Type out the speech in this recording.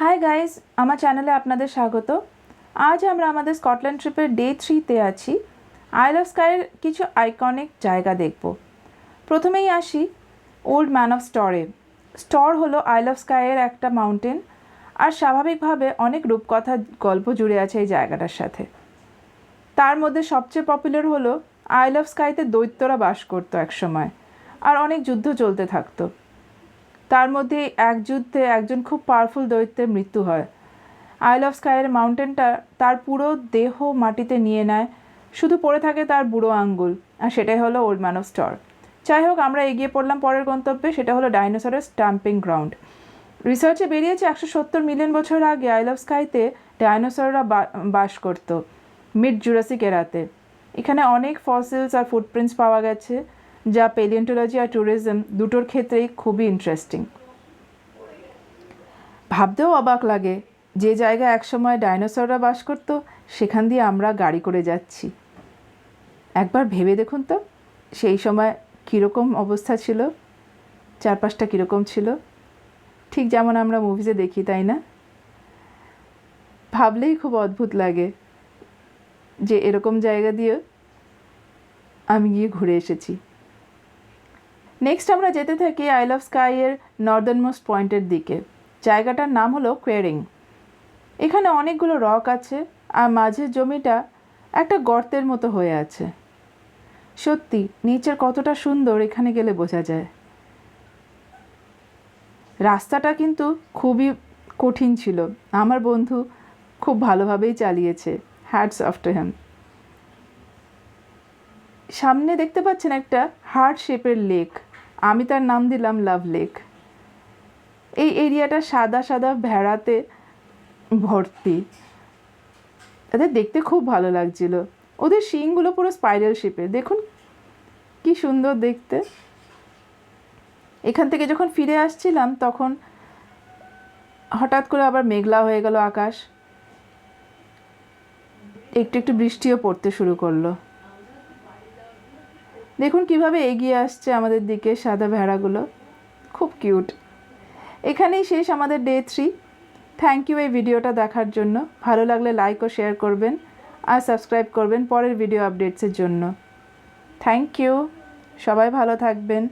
Hi guys, আমার চ্যানেলে আপনাদের স্বাগত। আজ আমরা আমাদের স্কটল্যান্ড ট্রিপের ডে 3-তে আছি। আইল অফ স্কাইয়ের কিছু আইকনিক জায়গা দেখব। প্রথমেই আসি ওল্ড ম্যান অফ স্টরে। স্টর হলো আইল অফ স্কাইয়ের একটা মাউন্টেন, আর স্বাভাবিকভাবে অনেক রূপকথা গল্প জুড়ে আছে এই জায়গাটার সাথে। তার মধ্যে সবচেয়ে পপুলার হলো আইল অফ স্কাইতে দৈত্যরা বাস করতো একসময়, আর অনেক যুদ্ধ চলতে থাকতো। তার মধ্যে এক যুদ্ধে একজন খুব পাওয়ারফুল দৈত্যের মৃত্যু হয়। আইল অফ স্কাইয়ের মাউন্টেনটা তার পুরো দেহ মাটিতে নিয়ে নেয়, শুধু পড়ে থাকে তার বুড়ো আঙ্গুল, আর সেটাই হলো ওল্ড ম্যান অফ স্টর। যাই হোক, আমরা এগিয়ে পড়লাম পরের গন্তব্যে, সেটা হলো ডাইনোসরের স্টাম্পিং গ্রাউন্ড। রিসার্চে বেরিয়েছে 170 মিলিয়ন বছর আগে আইল অফ স্কাইতে ডাইনোসররা বাস করত, মিড জুরাসিক এরাতে। এখানে অনেক ফসিলস আর ফুটপ্রিন্টস পাওয়া গেছে, যা প্যালিওন্টোলজি আর ট্যুরিজম দুটোর ক্ষেত্রেই খুবই ইন্টারেস্টিং। ভাবতেও অবাক লাগে, যে জায়গায় একসময় ডাইনোসররা বাস করত সেখান দিয়ে আমরা গাড়ি করে যাচ্ছি। একবার ভেবে দেখুন তো, সেই সময় কীরকম অবস্থা ছিল, চারপাশটা কীরকম ছিল, ঠিক যেমন আমরা মুভিজে দেখি, তাই না? ভাবলেই খুব অদ্ভুত লাগে যে এরকম জায়গা দিয়ে আমি গিয়ে ঘুরে এসেছি। নেক্সট আমরা যেতে থাকি আইল অফ স্কাইয়ের নর্দার্নমোস্ট পয়েন্টের দিকে। জায়গাটার নাম হলো কোয়ারিং। এখানে অনেকগুলো রক আছে, আর মাঝের জমিটা একটা গর্তের মতো হয়ে আছে। সত্যি নেচার কতটা সুন্দর এখানে গেলে বোঝা যায়। রাস্তাটা কিন্তু খুবই কঠিন ছিল, আমার বন্ধু খুব ভালোভাবেই চালিয়েছে, হ্যাটস অফ টু হিম। সামনে দেখতে পাচ্ছেন একটা হার্ট শেপের লেক, আমি তার নাম দিলাম লাভ লেক। এই এরিয়াটা সাদা সাদা ভেড়াতে ভর্তি, তাদের দেখতে খুব ভালো লাগছিল। ওদের শিংগুলো পুরো স্পাইরাল শেপের, দেখুন কি সুন্দর দেখতে। এখান থেকে যখন ফিরে আসছিলাম তখন হঠাৎ করে আবার মেঘলা হয়ে গেল আকাশ, একটু একটু বৃষ্টিও পড়তে শুরু করলো। দেখুন কিভাবে এগিয়ে আসছে আমাদের দিকে সাদা ভেড়াগুলো, খুব কিউট। এখানেই শেষ আমাদের ডে 3। থ্যাংক ইউ এই ভিডিওটা দেখার জন্য। ভালো লাগলে লাইক ও শেয়ার করবেন, আর সাবস্ক্রাইব করবেন পরের ভিডিও আপডেটসের জন্য। থ্যাংক ইউ, সবাই ভালো থাকবেন।